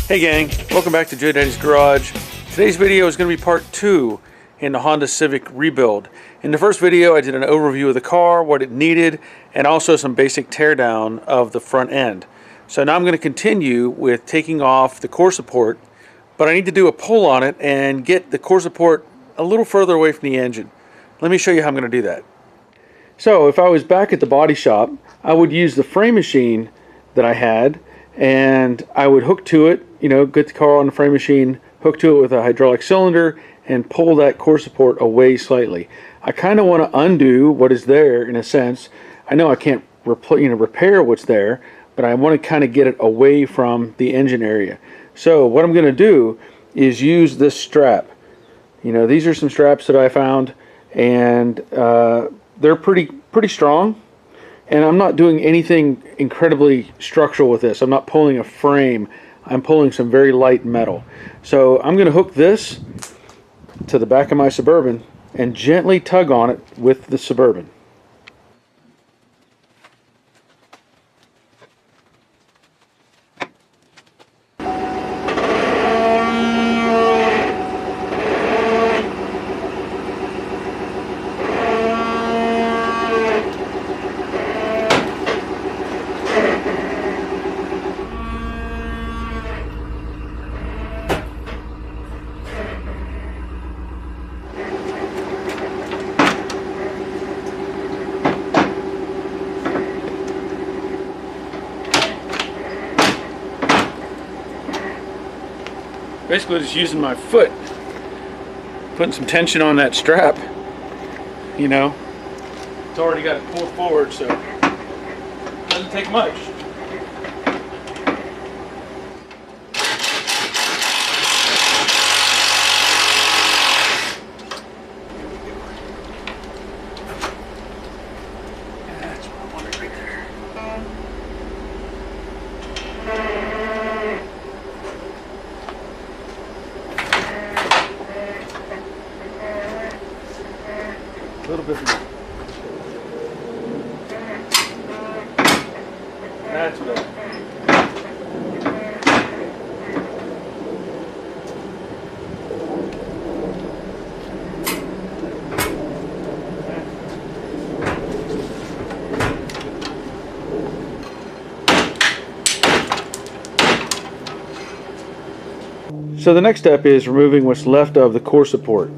Hey gang, welcome back to J Daddy's Garage. Today's video is going to be part 2 in the Honda Civic rebuild. In the first video I did an overview of the car, what it needed, and also some basic teardown of the front end. So now I'm going to continue with taking off the core support, but I need to do a pull on it and get the core support a little further away from the engine. Let me show you how I'm going to do that. So if I was back at the body shop, I would use the frame machine that I had, and I would hook to it, get the car on the frame machine, hook to it with a hydraulic cylinder, and pull that core support away slightly. I kind of want to undo what is there in a sense. I know I can't repair what's there, but I want to kind of get it away from the engine area. So what I'm going to do is use this strap. These are some straps that I found, and they're pretty strong. And I'm not doing anything incredibly structural with this. I'm not pulling a frame. I'm pulling some very light metal. So I'm going to hook this to the back of my Suburban and gently tug on it with the Suburban. Basically just using my foot, putting some tension on that strap. It's already got it pulled forward, so it doesn't take much. That's what I wanted right there. A little bit more. That's better. So the next step is removing what's left of the core support.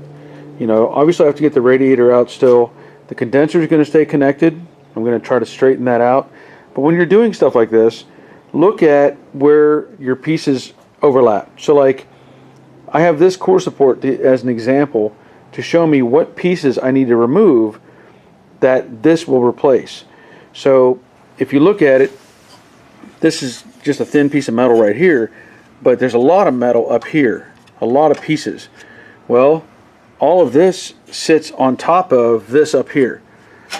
Obviously I have to get the radiator out still. The condenser is going to stay connected. I'm going to try to straighten that out. But when you're doing stuff like this, look at where your pieces overlap. So like, I have this core support as an example to show me what pieces I need to remove that this will replace. So if you look at it, this is just a thin piece of metal right here, but there's a lot of metal up here, a lot of pieces. Well, all of this sits on top of this up here.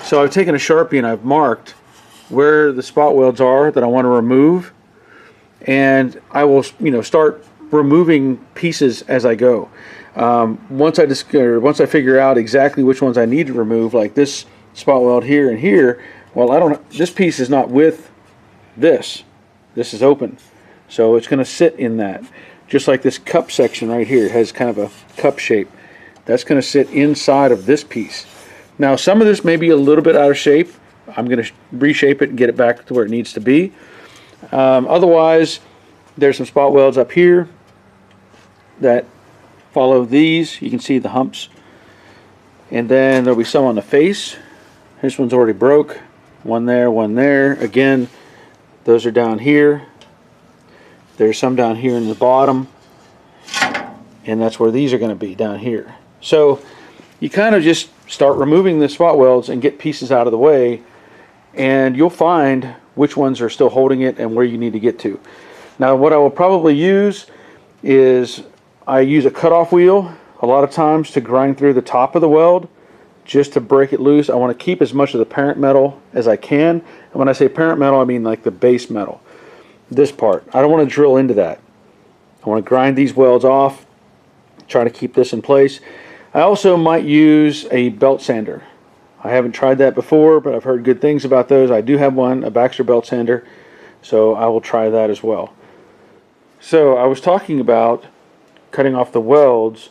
So I've taken a Sharpie and I've marked where the spot welds are that I want to remove, and I will start removing pieces as I go. Once I figure out exactly which ones I need to remove, like this spot weld here and here, well, this piece is not with this. This is open, so it's going to sit in that. Just like this cup section right here, it has kind of a cup shape. That's going to sit inside of this piece. Now some of this may be a little bit out of shape. I'm going to reshape it and get it back to where it needs to be. Otherwise, there's some spot welds up here that follow these. You can see the humps. And then there'll be some on the face. This one's already broke. One there, one there. Again, those are down here. There's some down here in the bottom. And that's where these are going to be, down here. So you kind of just start removing the spot welds and get pieces out of the way, and you'll find which ones are still holding it and where you need to get to. Now what I will probably use is I use a cutoff wheel a lot of times to grind through the top of the weld just to break it loose. I want to keep as much of the parent metal as I can, and when I say parent metal I mean like the base metal, this part. I don't want to drill into that. I want to grind these welds off, try to keep this in place. I also might use a belt sander. I haven't tried that before, but I've heard good things about those. I do have one, a Baxter belt sander, so I will try that as well. So I was talking about cutting off the welds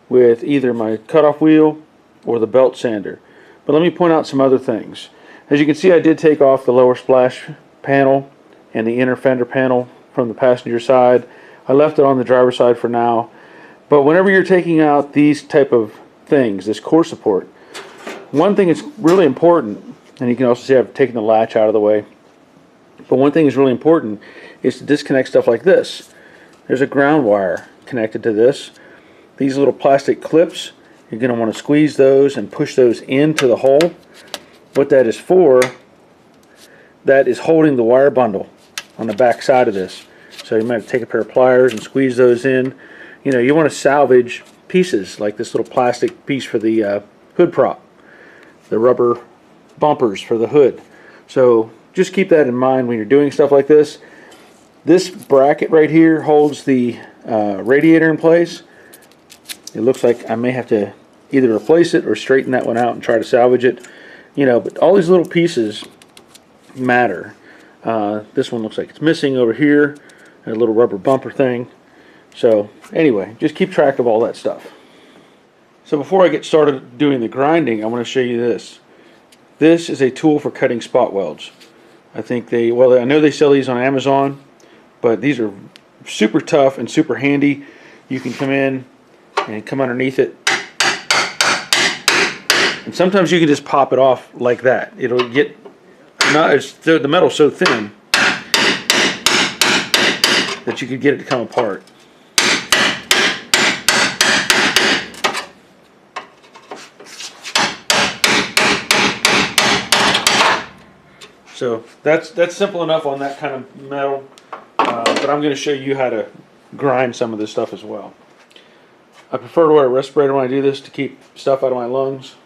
with either my cutoff wheel or the belt sander. But let me point out some other things. As you can see, I did take off the lower splash panel and the inner fender panel from the passenger side. I left it on the driver's side for now. But whenever you're taking out these type of things, this core support, one thing that's really important, and you can also see I've taken the latch out of the way, but one thing that's really important is to disconnect stuff like this. There's a ground wire connected to this. These little plastic clips, you're going to want to squeeze those and push those into the hole. What that is for, that is holding the wire bundle on the back side of this. So you might take a pair of pliers and squeeze those in. You know, you want to salvage pieces like this little plastic piece for the hood prop, the rubber bumpers for the hood. So just keep that in mind when you're doing stuff like this. This bracket right here holds the radiator in place. It looks like I may have to either replace it or straighten that one out and try to salvage it. You know, but all these little pieces matter. This one looks like it's missing over here, a little rubber bumper thing. So anyway, just keep track of all that stuff. So before I get started doing the grinding, I want to show you this. This is a tool for cutting spot welds. I think I know they sell these on Amazon, but these are super tough and super handy. You can come in and come underneath it, and sometimes you can just pop it off like that. It'll get, the metal's so thin that you could get it to come apart. So that's simple enough on that kind of metal, but I'm going to show you how to grind some of this stuff as well. I prefer to wear a respirator when I do this to keep stuff out of my lungs.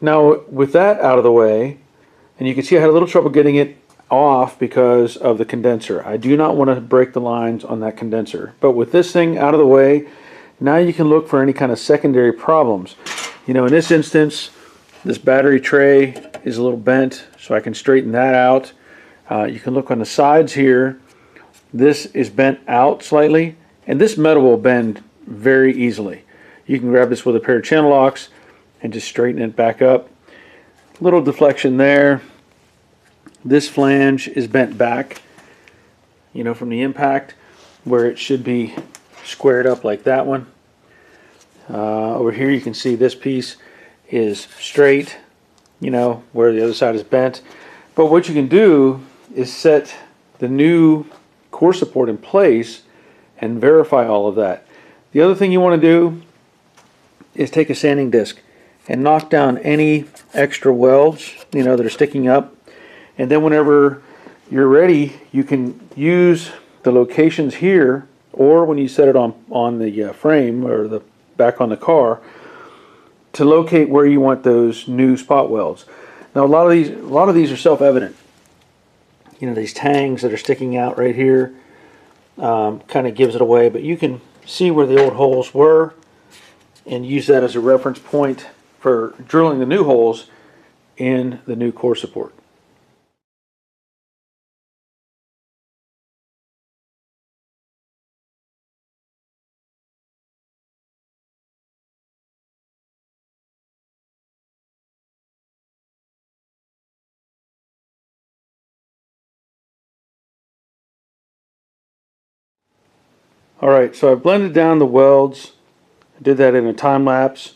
Now with that out of the way, and you can see I had a little trouble getting it off because of the condenser. I do not want to break the lines on that condenser. But with this thing out of the way, now you can look for any kind of secondary problems. You know, in this instance, this battery tray is a little bent, so I can straighten that out. You can look on the sides here. This is bent out slightly, and this metal will bend very easily. You can grab this with a pair of channel locks and just straighten it back up. Little deflection there. This flange is bent back, you know, from the impact, where it should be squared up like that one. Over here you can see this piece is straight, you know, where the other side is bent. But what you can do is set the new core support in place and verify all of that. The other thing you want to do is take a sanding disc and knock down any extra welds, you know, that are sticking up. And then whenever you're ready, you can use the locations here, or when you set it on the frame or the back on the car, to locate where you want those new spot welds. Now a lot of these are self-evident. You know, these tangs that are sticking out right here kind of gives it away, but you can see where the old holes were and use that as a reference point for drilling the new holes in the new core support. Alright, so I've blended down the welds. I did that in a time lapse.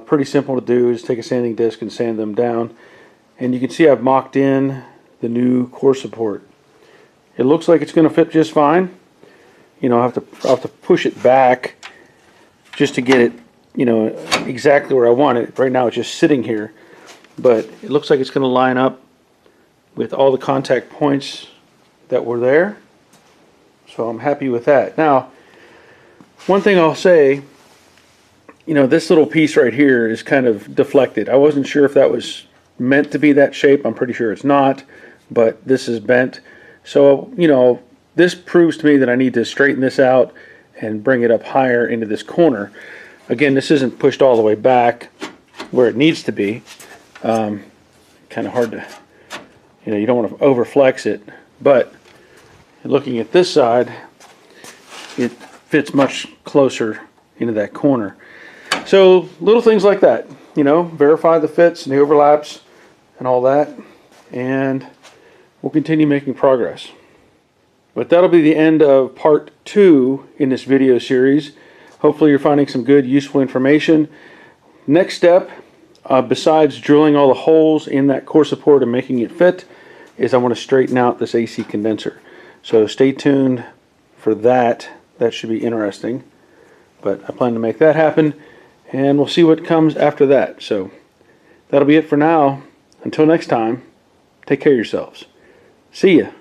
Pretty simple to do. Just take a sanding disc and sand them down. And you can see I've mocked in the new core support. It looks like it's going to fit just fine. You know, I'll have to push it back just to get it, you know, exactly where I want it. Right now it's just sitting here. But it looks like it's going to line up with all the contact points that were there. So I'm happy with that. Now, one thing I'll say, you know, this little piece right here is kind of deflected. I wasn't sure if that was meant to be that shape. I'm pretty sure it's not, but this is bent. So, you know, this proves to me that I need to straighten this out and bring it up higher into this corner. Again, this isn't pushed all the way back where it needs to be. Kind of hard to, you know, you don't want to overflex it, but looking at this side, it fits much closer into that corner. So little things like that, you know, verify the fits and the overlaps and all that, and we'll continue making progress. But that'll be the end of part 2 in this video series. Hopefully you're finding some good, useful information. Next step, besides drilling all the holes in that core support and making it fit, is I want to straighten out this AC condenser. So stay tuned for that. That should be interesting. But I plan to make that happen, and we'll see what comes after that. So that'll be it for now. Until next time, take care of yourselves. See ya.